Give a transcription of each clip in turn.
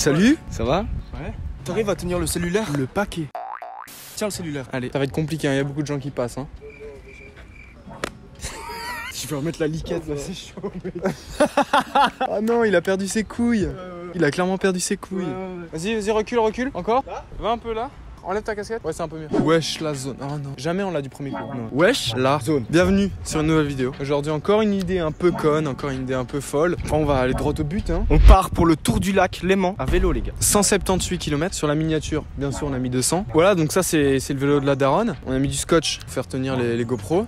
Salut, ça va? Ouais. T'arrives à tenir le cellulaire? Le paquet. Tiens le cellulaire. Allez, ça va être compliqué, il y a beaucoup de gens qui passent. Hein. Je vais remettre la liquette là, c'est chaud. Mec. Ah non, il a perdu ses couilles. Il a clairement perdu ses couilles. Vas-y, recule. Encore? Là? Va un peu là. Enlève ta casquette. Ouais, c'est un peu mieux. Wesh, la zone. Oh non. Jamais on l'a du premier coup. Non. Wesh, la zone. Bienvenue sur une nouvelle vidéo. Aujourd'hui, encore une idée un peu conne, encore une idée un peu folle. On va aller droit au but. Hein. On part pour le tour du lac Léman à vélo, les gars. 178 km sur la miniature. Bien sûr, on a mis 200. Voilà, donc ça, c'est le vélo de la daronne. On a mis du scotch pour faire tenir les GoPros.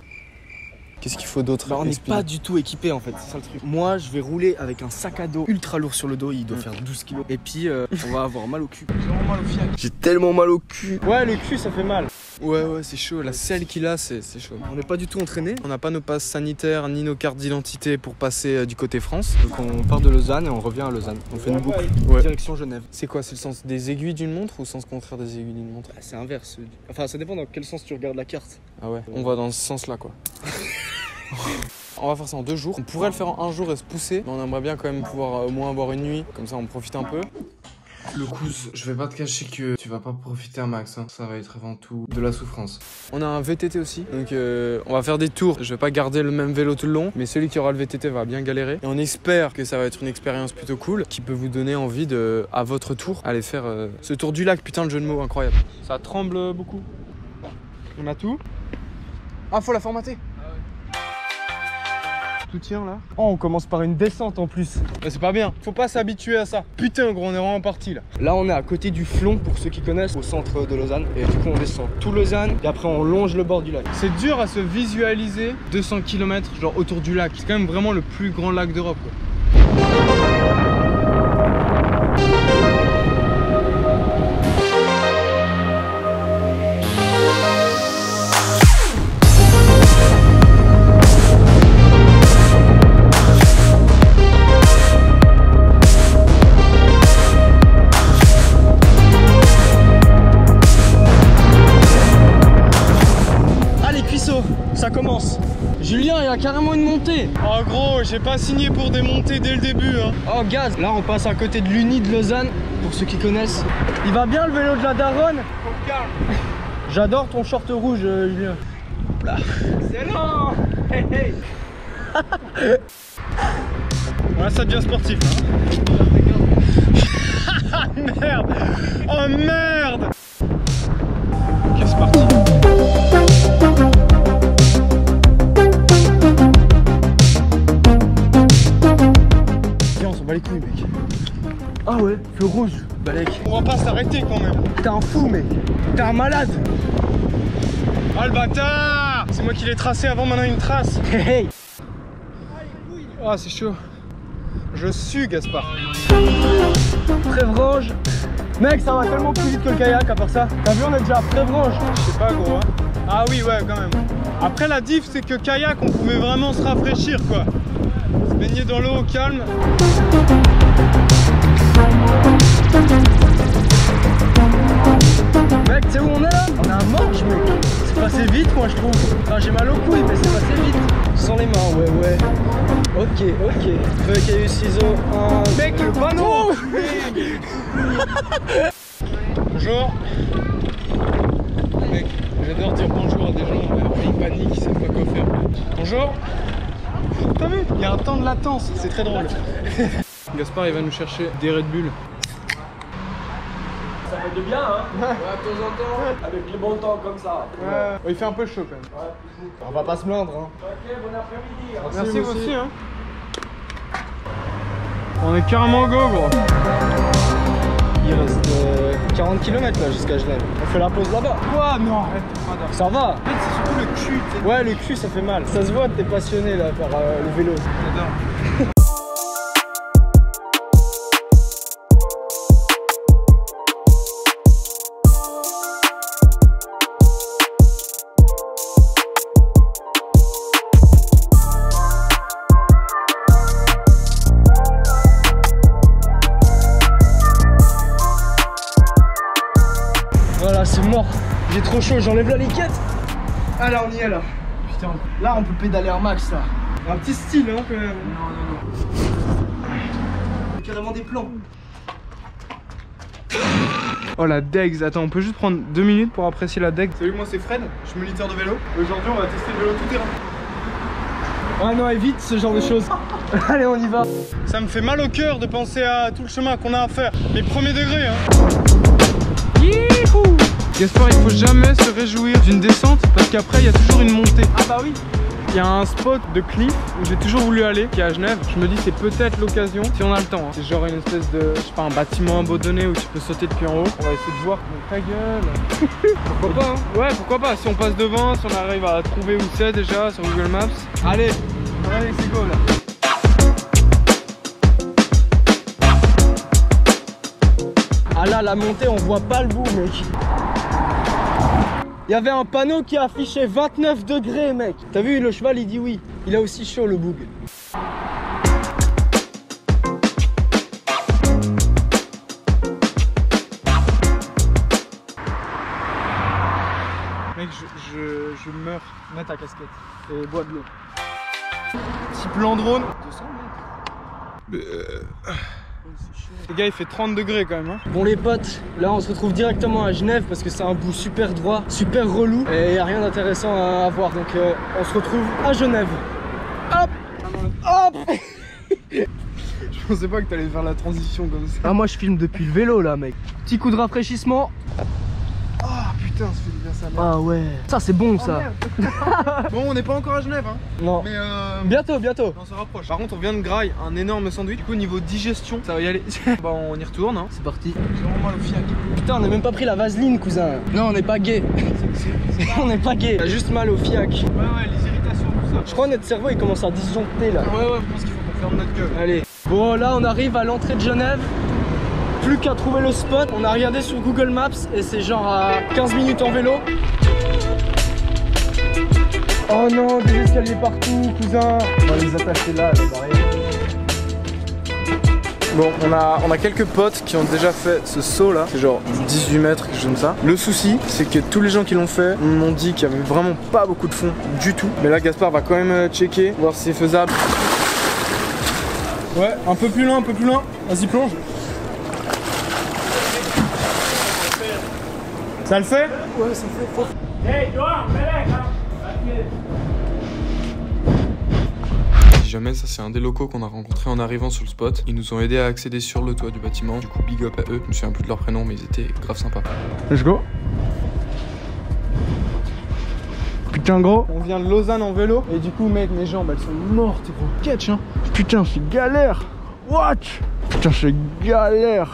Qu'est-ce qu'il faut d'autre? On n'est pas du tout équipé en fait, c'est ça le truc. Moi je vais rouler avec un sac à dos ultra lourd sur le dos, il doit faire 12 kilos. Et puis on va avoir mal au cul. J'ai vraiment mal au fiac. J'ai tellement mal au cul. Ouais, le cul ça fait mal. Ouais, c'est chaud. La selle qu'il a, c'est chaud. On n'est pas du tout entraîné. On n'a pas nos passes sanitaires ni nos cartes d'identité pour passer du côté France. Donc on part de Lausanne et on revient à Lausanne. On fait une boucle. Direction Genève. C'est quoi? C'est le sens des aiguilles d'une montre ou le sens contraire des aiguilles d'une montre? C'est inverse. Enfin, ça dépend dans quel sens tu regardes la carte. Ah ouais. On va dans ce sens-là, quoi. On va faire ça en 2 jours. On pourrait le faire en 1 jour et se pousser, mais on aimerait bien quand même pouvoir au moins avoir une nuit. Comme ça, on profite un peu. Le cousin, je vais pas te cacher que tu vas pas profiter un max, hein. Ça va être avant tout de la souffrance. On a un VTT aussi, donc on va faire des tours. Je vais pas garder le même vélo tout le long, mais celui qui aura le VTT va bien galérer. Et on espère que ça va être une expérience plutôt cool, qui peut vous donner envie de, à votre tour, aller faire ce tour du lac. Putain, le jeu de mots incroyable. Ça tremble beaucoup. On a tout. Ah, faut la formater. Tout tient là. Oh, on commence par une descente en plus. Mais c'est pas bien, faut pas s'habituer à ça. Putain gros, on est vraiment parti là. Là on est à côté du Flon pour ceux qui connaissent, au centre de Lausanne. Et du coup on descend tout Lausanne et après on longe le bord du lac. C'est dur à se visualiser 200 km genre autour du lac. C'est quand même vraiment le plus grand lac d'Europe quoi. Ça commence. Julien, il y a carrément une montée. Oh gros, j'ai pas signé pour des montées dès le début hein. Oh gaz. Là on passe à côté de l'Uni de Lausanne, pour ceux qui connaissent. Il va bien le vélo de la daronne? J'adore ton short rouge Julien. Excellent. Hey, hey. Voilà, ça devient sportif hein. Merde. Oh merde. Ok, c'est parti. Les couilles mec. Ah ouais, feu rouge, balèque. On va pas s'arrêter quand même. T'es un fou mec. T'es un malade. Ah le bâtard. C'est moi qui l'ai tracé avant, maintenant il me trace. Hey. Ah c'est chaud. Je sue Gaspard. Prévrange. Mec ça va tellement plus vite que le kayak à part ça. T'as vu on est déjà à Prévrange. Je sais pas gros hein. Ah oui ouais quand même. Après la diff c'est que kayak on pouvait vraiment se rafraîchir quoi. Se baigner dans l'eau au calme. Mec, tu sais où on est là? On est à Morges mec. C'est passé vite moi je trouve. Enfin j'ai mal aux couilles mais c'est passé vite. Sans les mains, ouais. Ok. Feuille, cahier, ciseaux, Mec le panneau. Bonjour. Mec, j'adore dire bonjour à des gens, après ils paniquent, ils savent pas quoi faire. Bonjour. T'as vu? Il y a un temps de latence, c'est très drôle. Gaspard il va nous chercher des Red Bull. Ça fait de bien hein. Ouais, de temps en temps, avec les bons temps comme ça. Ouais. Il fait un peu chaud quand même. Ouais. On va pas se plaindre hein. Ok, bon après-midi. Merci vous aussi hein. On est carrément go gros. Il reste 40 km là jusqu'à Genève. On fait la pause là-bas. Quoi? Non arrête. Ça va. En fait c'est surtout le cul. Ouais le cul ça fait mal. Ça se voit que t'es passionné là par le vélo. J'adore. Voilà c'est mort. J'ai trop chaud, j'enlève la liquette. Ah là on y est là. Putain. Là on peut pédaler un max là. Un petit style hein quand même. Non. Carrément des plans. Oh la Degs, attends, on peut juste prendre 2 minutes pour apprécier la Degs. Salut, moi c'est Fred, je suis militaire de vélo. Aujourd'hui on va tester le vélo tout terrain. Ouais non, évite ce genre de choses. Allez, on y va. Ça me fait mal au cœur de penser à tout le chemin qu'on a à faire. Les premiers degrés hein. Youhou. Gaspard, il faut jamais se réjouir d'une descente parce qu'après il y a toujours une montée. Ah bah oui. Il y a un spot de cliff où j'ai toujours voulu aller, qui est à Genève. Je me dis c'est peut-être l'occasion, si on a le temps. Hein. C'est genre une espèce de, je sais pas, un bâtiment abandonné où tu peux sauter depuis en haut. On va essayer de voir. Ta gueule. Pourquoi pas hein. Ouais, pourquoi pas. Si on passe devant, si on arrive à trouver où c'est déjà sur Google Maps. Allez, c'est go là. Ah là, la montée, on voit pas le bout, mec. Il y avait un panneau qui affichait 29 degrés, mec. T'as vu, le cheval, il dit oui. Il a aussi chaud, le boug. Mec, je meurs. Mets ta casquette et bois de l'eau. Petit plan drone. 200 mètres. Les gars, il fait 30 degrés quand même hein. Bon les potes, là on se retrouve directement à Genève parce que c'est un bout super droit, super relou et il n'y a rien d'intéressant à voir, donc on se retrouve à Genève. Hop. Hop. Je pensais pas que t'allais faire la transition comme ça. Ah moi je filme depuis le vélo là mec. Petit coup de rafraîchissement. Ah putain, ça fait bien ça. Ah ouais, ça c'est bon ça. Bon, on n'est pas encore à Genève hein. Non. Mais bientôt, bientôt. On se rapproche. Par contre, on vient de graille un énorme sandwich. Du coup, niveau digestion, ça va y aller. Bah, on y retourne hein. C'est parti. J'ai vraiment mal au fiac. Putain, on n'a même pas pris la vaseline cousin. Non, on n'est pas gay. On n'est pas gay. On a juste mal au fiac. Ouais, les irritations, tout ça. Je crois que notre cerveau il commence à disjoncter là. Ouais, je pense qu'il faut qu'on ferme notre gueule. Allez. Bon, là on arrive à l'entrée de Genève. Plus qu'à trouver le spot. On a regardé sur Google Maps et c'est genre à 15 minutes en vélo. Oh non, des escaliers partout, cousin. On va les attacher là, c'est pareil. Bon, on a quelques potes qui ont déjà fait ce saut là. C'est genre 18 mètres, quelque chose comme ça. Le souci, c'est que tous les gens qui l'ont fait m'ont dit qu'il y avait vraiment pas beaucoup de fond du tout. Mais là, Gaspard va quand même checker, voir si c'est faisable. Ouais, un peu plus loin, Vas-y, plonge. Ça le fait? Ouais, ça fait. Hey, toi, Si jamais, ça c'est un des locaux qu'on a rencontré en arrivant sur le spot. Ils nous ont aidé à accéder sur le toit du bâtiment. Du coup, big up à eux. Je me souviens plus de leur prénom, mais ils étaient grave sympas. Let's go. Putain gros, on vient de Lausanne en vélo et du coup mec mes jambes elles sont mortes gros. Catch hein. Putain c'est galère. What? Putain c'est galère.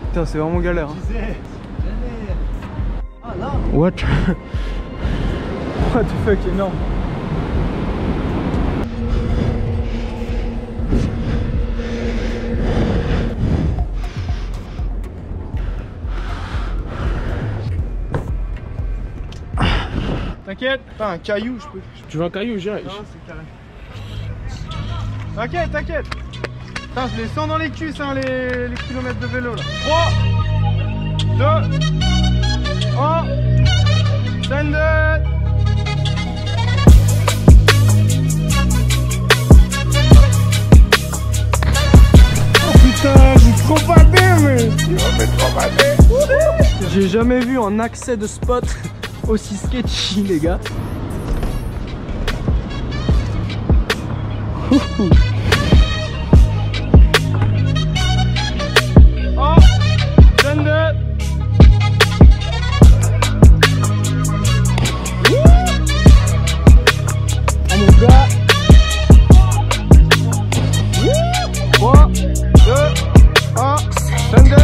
Putain c'est vraiment galère hein. Ah là. What? What the fuck, énorme. T'inquiète, pas un caillou, je peux. Tu veux un caillou, j'irai. Non, c'est carré. T'inquiète. Putain, je les sens dans les cuisses, hein, les kilomètres de vélo là. 3, 2, 1, send it. Oh putain, j'ai trop badé, mais. J'ai jamais vu un accès de spot aussi sketchy, les gars. Oh, send it. Ah mon gars. 3, 2, 1, send it.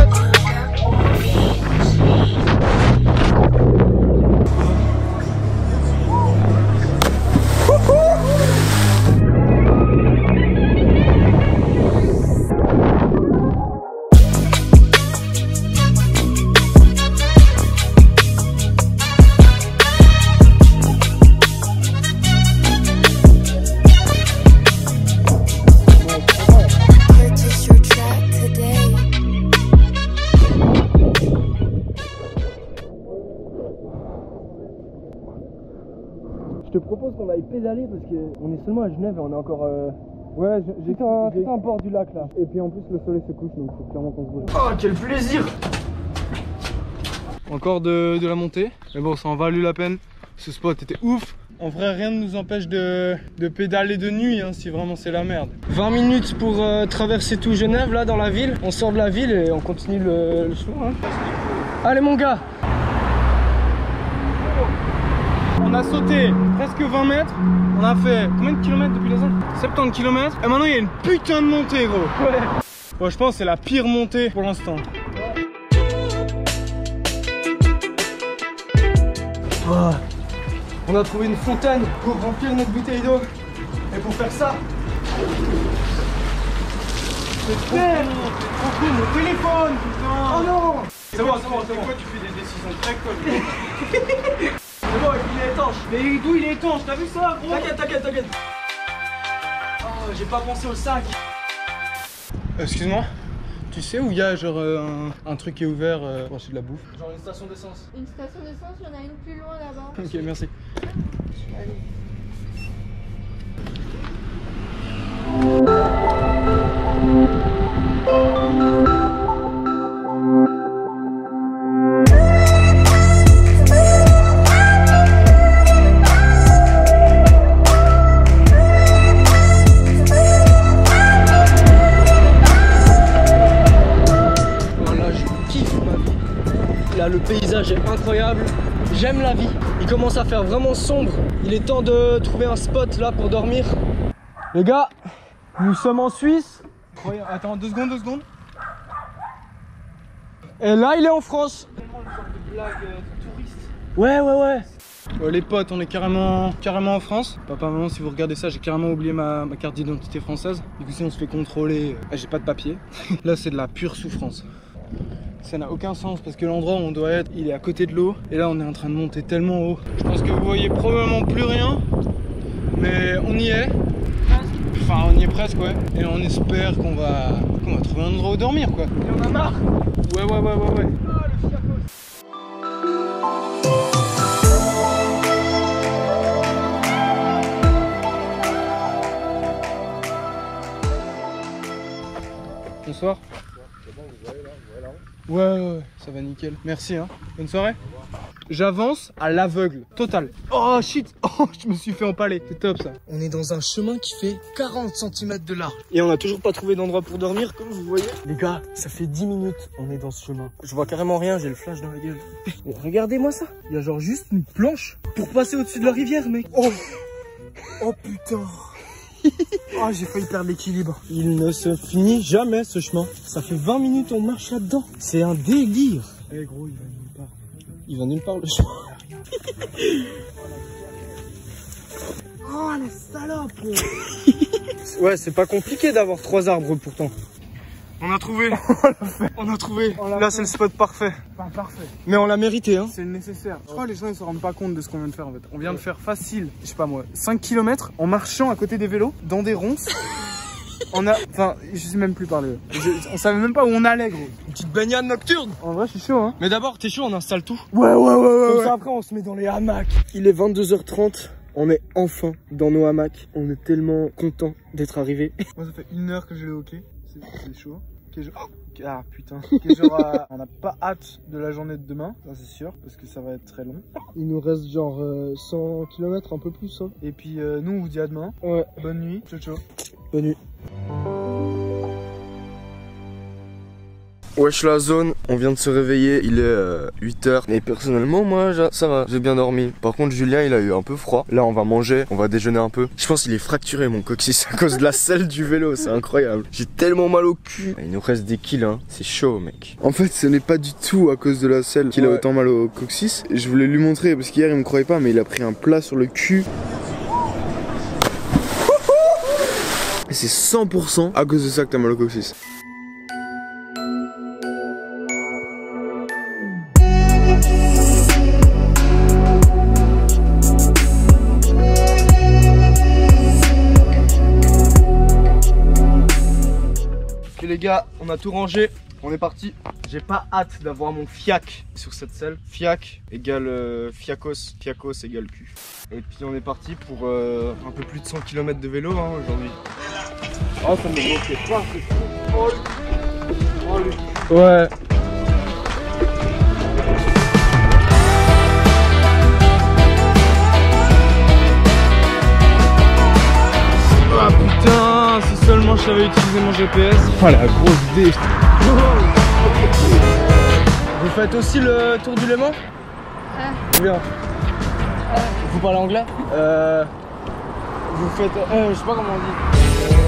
Purchase your track today. Je te propose qu'on aille pédaler parce qu'on est seulement à Genève et on a encore Ouais, j'ai tout un bord du lac là. Et puis en plus le soleil se couche donc faut clairement qu'on se bouge. Oh quel plaisir! Encore de la montée. Mais bon, ça en valu la peine. Ce spot était ouf. En vrai, rien ne nous empêche de pédaler de nuit hein, si vraiment c'est la merde. 20 minutes pour traverser tout Genève là dans la ville. On sort de la ville et on continue le chemin. Hein. Allez mon gars! On a sauté presque 20 mètres. On a fait combien de kilomètres depuis la zone? 70 km. Et maintenant il y a une putain de montée gros. Ouais. Bon, je pense que c'est la pire montée pour l'instant. Oh. On a trouvé une fontaine pour remplir notre bouteille d'eau. Et pour faire ça, c'est trop cool, mon téléphone putain. Oh non. C'est bon, c'est bon, c'est bon. Pourquoi tu fais des décisions très connes? C'est bon, il est étanche. Mais d'où il est étanche? T'as vu ça gros? T'inquiète, t'inquiète, t'inquiète. Oh, j'ai pas pensé au sac. Excuse-moi, tu sais où il y a genre un truc qui est ouvert pour acheter de la bouffe? Genre une station d'essence. Une station d'essence, il y en a une plus loin là-bas. Ok, merci. Allez. Le paysage est incroyable, j'aime la vie. Il commence à faire vraiment sombre. Il est temps de trouver un spot là pour dormir. Les gars, nous sommes en Suisse. Attends, 2 secondes, 2 secondes. Et là, il est en France. C'est tellement une sorte de blague de touriste. Ouais. Les potes, on est carrément en France. Papa, maman, si vous regardez ça, j'ai carrément oublié ma carte d'identité française. Du coup, si on se fait contrôler, j'ai pas de papier. Là, c'est de la pure souffrance. Ça n'a aucun sens parce que l'endroit où on doit être, il est à côté de l'eau. Et là, on est en train de monter tellement haut. Je pense que vous voyez probablement plus rien. Mais on y est. Enfin, on y est presque, ouais. Et on espère qu'on va trouver un endroit où dormir, quoi. Il y en a marre. Ouais. Ah, le fiacos. Bonsoir. Ouais, ça va nickel. Merci, hein. Bonne soirée. J'avance à l'aveugle, total. Oh shit, oh je me suis fait empaler. C'est top ça. On est dans un chemin qui fait 40 cm de large. Et on n'a toujours pas trouvé d'endroit pour dormir, comme vous voyez. Les gars, ça fait 10 minutes, on est dans ce chemin. Je vois carrément rien, j'ai le flash dans la gueule. Mais regardez-moi ça. Il y a genre juste une planche pour passer au-dessus de la rivière, mec. Oh putain. Oh, j'ai failli perdre l'équilibre. Il ne se finit jamais ce chemin. Ça fait 20 minutes on marche là-dedans. C'est un délire. Eh gros, il va nulle part. Il va nulle part le chemin. Oh les salopes. Ouais, c'est pas compliqué d'avoir 3 arbres pourtant. On a trouvé. On a trouvé. Là, c'est le spot parfait. Pas parfait. Mais on l'a mérité, hein. C'est nécessaire. Je crois que les gens ils se rendent pas compte de ce qu'on vient de faire en fait. On vient de faire facile, je sais pas moi, 5 km en marchant à côté des vélos, dans des ronces. Enfin, je sais même plus parler. On savait même pas où on allait, gros. Une petite baignade nocturne. En vrai, je suis chaud, hein. Mais d'abord, t'es chaud, on installe tout. Ouais. Comme ça, après, on se met dans les hamacs. Il est 22h30. On est enfin dans nos hamacs. On est tellement content d'être arrivé. Moi, ça fait 1 heure que je l'ai hocké. C'est chaud. Ah putain. On n'a pas hâte de la journée de demain, ça c'est sûr, parce que ça va être très long. Il nous reste genre 100 km, un peu plus. Hein. Et puis nous on vous dit à demain. Ouais. Bonne nuit. Ciao. Bonne nuit. Wesh la zone, on vient de se réveiller, il est 8h. Et personnellement moi ça va, j'ai bien dormi. Par contre Julien il a eu un peu froid. Là on va manger, on va déjeuner un peu. Je pense qu'il est fracturé mon coccyx à cause de la selle du vélo, c'est incroyable. J'ai tellement mal au cul. Il nous reste des kills hein, c'est chaud mec. En fait ce n'est pas du tout à cause de la selle qu'il a autant mal au coccyx. Je voulais lui montrer parce qu'hier il me croyait pas mais il a pris un plat sur le cul. Et c'est 100% à cause de ça que t'as mal au coccyx. Les gars, on a tout rangé, on est parti. J'ai pas hâte d'avoir mon fiac sur cette selle. Fiac égale fiacos, fiacos égale cul. Et puis on est parti pour un peu plus de 100 km de vélo hein, aujourd'hui. Oh, ça me bloquait pas, c'est fou. Oh, lui. Ouais. Ah putain, si seulement je savais utiliser mon GPS. Oh la grosse dé. Vous faites aussi le tour du Léman? Bien. Vous parlez anglais? Vous faites... je sais pas comment on dit.